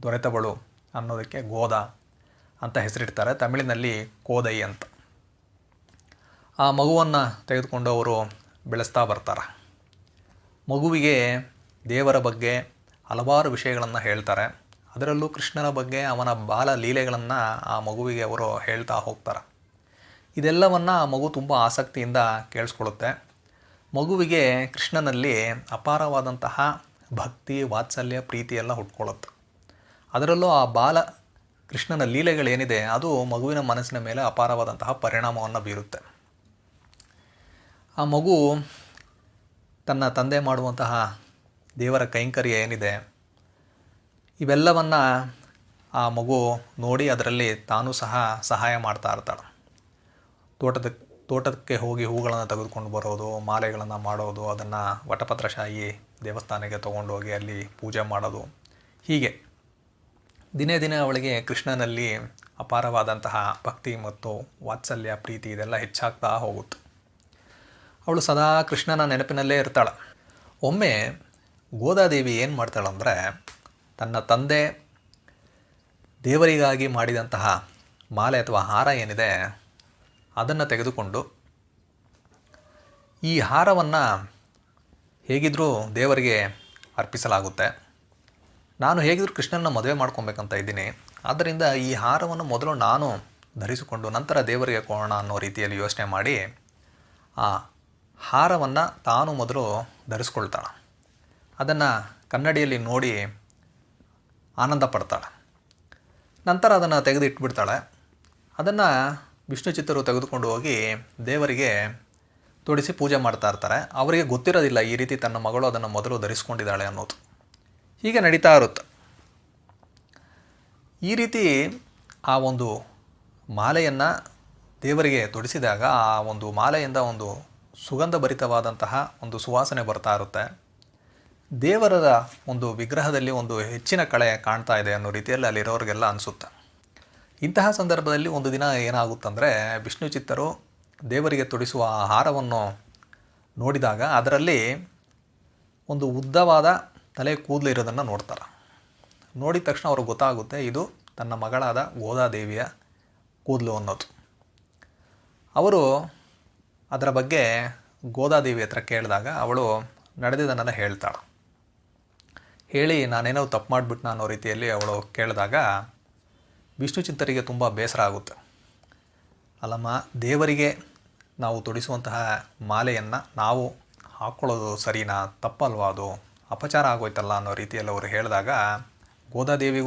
ದೊರೆತವಳು ಅನ್ನೋದಕ್ಕೆ ಗೋದ ಅಂತ ಹೆಸರಿಡ್ತಾರೆ. ತಮಿಳಿನಲ್ಲಿ ಕೋದೈ ಅಂತ. ಆ ಮಗುವನ್ನು ತೆಗೆದುಕೊಂಡು ಅವರು ಬೆಳೆಸ್ತಾ ಬರ್ತಾರೆ. ಮಗುವಿಗೆ ದೇವರ ಬಗ್ಗೆ ಹಲವಾರು ವಿಷಯಗಳನ್ನು ಹೇಳ್ತಾರೆ. ಅದರಲ್ಲೂ ಕೃಷ್ಣನ ಬಗ್ಗೆ, ಅವನ ಬಾಲ ಲೀಲೆಗಳನ್ನು ಆ ಮಗುವಿಗೆ ಅವರು ಹೇಳ್ತಾ ಹೋಗ್ತಾರೆ. ಇದೆಲ್ಲವನ್ನು ಆ ಮಗು ತುಂಬ ಆಸಕ್ತಿಯಿಂದ ಕೇಳಿಸ್ಕೊಳ್ಳುತ್ತೆ. ಮಗುವಿಗೆ ಕೃಷ್ಣನಲ್ಲಿ ಅಪಾರವಾದಂತಹ ಭಕ್ತಿ, ವಾತ್ಸಲ್ಯ, ಪ್ರೀತಿ ಎಲ್ಲ ಹುಟ್ಕೊಳ್ಳುತ್ತೆ. ಅದರಲ್ಲೂ ಆ ಬಾಲ ಕೃಷ್ಣನ ಲೀಲೆಗಳೇನಿದೆ ಅದು ಮಗುವಿನ ಮನಸ್ಸಿನ ಮೇಲೆ ಅಪಾರವಾದಂತಹ ಪರಿಣಾಮವನ್ನು ಬೀರುತ್ತೆ. ಆ ಮಗು ತನ್ನ ತಂದೆ ಮಾಡುವಂತಹ ದೇವರ ಕೈಂಕರ್ಯ ಏನಿದೆ ಇವೆಲ್ಲವನ್ನು ಆ ಮಗು ನೋಡಿ ಅದರಲ್ಲಿ ತಾನೂ ಸಹ ಸಹಾಯ ಮಾಡ್ತಾ ಇರ್ತಾಳೆ. ತೋಟಕ್ಕೆ ಹೋಗಿ ಹೂಗಳನ್ನು ತೆಗೆದುಕೊಂಡು ಬರೋದು, ಮಾಲೆಗಳನ್ನು ಮಾಡೋದು, ಅದನ್ನು ವಟಪತ್ರಶಾಹಿ ದೇವಸ್ಥಾನಕ್ಕೆ ತೊಗೊಂಡೋಗಿ ಅಲ್ಲಿ ಪೂಜೆ ಮಾಡೋದು. ಹೀಗೆ ದಿನೇ ದಿನೇ ಅವಳಿಗೆ ಕೃಷ್ಣನಲ್ಲಿ ಅಪಾರವಾದಂತಹ ಭಕ್ತಿ ಮತ್ತು ವಾತ್ಸಲ್ಯ, ಪ್ರೀತಿ ಇದೆಲ್ಲ ಹೆಚ್ಚಾಗ್ತಾ ಹೋಗುತ್ತೆ. ಅವಳು ಸದಾ ಕೃಷ್ಣನ ನೆನಪಿನಲ್ಲೇ ಇರ್ತಾಳೆ. ಒಮ್ಮೆ ಗೋದಾದೇವಿ ಏನು ಮಾಡ್ತಾಳಂದರೆ, ತನ್ನ ತಂದೆ ದೇವರಿಗಾಗಿ ಮಾಡಿದಂತಹ ಮಾಲೆ ಅಥವಾ ಹಾರ ಏನಿದೆ ಅದನ್ನು ತೆಗೆದುಕೊಂಡು, ಈ ಹಾರವನ್ನು ಹೇಗಿದ್ದರೂ ದೇವರಿಗೆ ಅರ್ಪಿಸಲಾಗುತ್ತೆ, ನಾನು ಹೇಗಿದ್ದರೂ ಕೃಷ್ಣನ ಮದುವೆ ಮಾಡ್ಕೊಬೇಕಂತ ಇದ್ದೀನಿ, ಆದ್ದರಿಂದ ಈ ಹಾರವನ್ನು ಮೊದಲು ನಾನು ಧರಿಸಿಕೊಂಡು ನಂತರ ದೇವರಿಗೆ ಕೊಡೋಣ ಅನ್ನೋ ರೀತಿಯಲ್ಲಿ ಯೋಚನೆ ಮಾಡಿ ಆ ಹಾರವನ್ನು ತಾನು ಮೊದಲು ಧರಿಸ್ಕೊಳ್ತಾಳೆ. ಅದನ್ನು ಕನ್ನಡಿಯಲ್ಲಿ ನೋಡಿ ಆನಂದ ಪಡ್ತಾಳೆ. ನಂತರ ಅದನ್ನು ತೆಗೆದು ಇಟ್ಬಿಡ್ತಾಳೆ. ಅದನ್ನು ವಿಷ್ಣು ಚಿತ್ತರು ತೆಗೆದುಕೊಂಡು ಹೋಗಿ ದೇವರಿಗೆ ತೊಡಿಸಿ ಪೂಜೆ ಮಾಡ್ತಾ ಇರ್ತಾರೆ. ಅವರಿಗೆ ಗೊತ್ತಿರೋದಿಲ್ಲ ಈ ರೀತಿ ತನ್ನ ಮಗಳು ಅದನ್ನು ಮೊದಲು ಧರಿಸ್ಕೊಂಡಿದ್ದಾಳೆ ಅನ್ನೋದು. ಹೀಗೆ ನಡೀತಾ ಇರುತ್ತೆ. ಈ ರೀತಿ ಆ ಒಂದು ಮಾಲೆಯನ್ನು ದೇವರಿಗೆ ತೊಡಿಸಿದಾಗ ಆ ಒಂದು ಮಾಲೆಯಿಂದ ಒಂದು ಸುಗಂಧ ಭರಿತವಾದಂತಹ ಒಂದು ಸುವಾಸನೆ ಬರ್ತಾ ಇರುತ್ತೆ. ದೇವರ ಒಂದು ವಿಗ್ರಹದಲ್ಲಿ ಒಂದು ಹೆಚ್ಚಿನ ಕಳೆ ಕಾಣ್ತಾ ಇದೆ ಅನ್ನೋ ರೀತಿಯಲ್ಲಿ ಅಲ್ಲಿರೋರಿಗೆಲ್ಲ ಅನಿಸುತ್ತೆ. ಇಂತಹ ಸಂದರ್ಭದಲ್ಲಿ ಒಂದು ದಿನ ಏನಾಗುತ್ತಂದರೆ, ವಿಷ್ಣು ಚಿತ್ತರು ದೇವರಿಗೆ ತೊಡಿಸುವ ಹಾರವನ್ನು ನೋಡಿದಾಗ ಅದರಲ್ಲಿ ಒಂದು ಉದ್ದವಾದ ತಲೆ ಕೂದಲು ಇರೋದನ್ನು ನೋಡ್ತಾರೆ. ನೋಡಿದ ತಕ್ಷಣ ಅವ್ರಿಗೆ ಗೊತ್ತಾಗುತ್ತೆ ಇದು ತನ್ನ ಮಗಳಾದ ಗೋದಾದೇವಿಯ ಕೂದಲು ಅನ್ನೋದು. ಅವರು ಅದರ ಬಗ್ಗೆ ಗೋದಾದೇವಿ ಹತ್ರ ಕೇಳಿದಾಗ ಅವಳು ನಡೆದಿದ್ದನ್ನೆಲ್ಲ ಹೇಳ್ತಾಳೆ. ಹೇಳಿ ನಾನೇನೋ ತಪ್ಪು ಮಾಡಿಬಿಟ್ನ ಅನ್ನೋ ರೀತಿಯಲ್ಲಿ ಅವಳು ಕೇಳಿದಾಗ ವಿಷ್ಣು ಚಿತ್ತರಿಗೆ ತುಂಬ ಬೇಸರ ಆಗುತ್ತೆ. ಅಲ್ಲಮ್ಮ, ದೇವರಿಗೆ ನಾವು ತೊಡಿಸುವಂತಹ ಮಾಲೆಯನ್ನು ನಾವು ಹಾಕ್ಕೊಳ್ಳೋದು ಸರಿನಾ, ತಪ್ಪಲ್ವಾ, ಅದು ಅಪಚಾರ ಆಗೋಯ್ತಲ್ಲ ಅನ್ನೋ ರೀತಿಯಲ್ಲಿ ಅವರು ಹೇಳಿದಾಗ ಗೋದಾದೇವಿಗೂ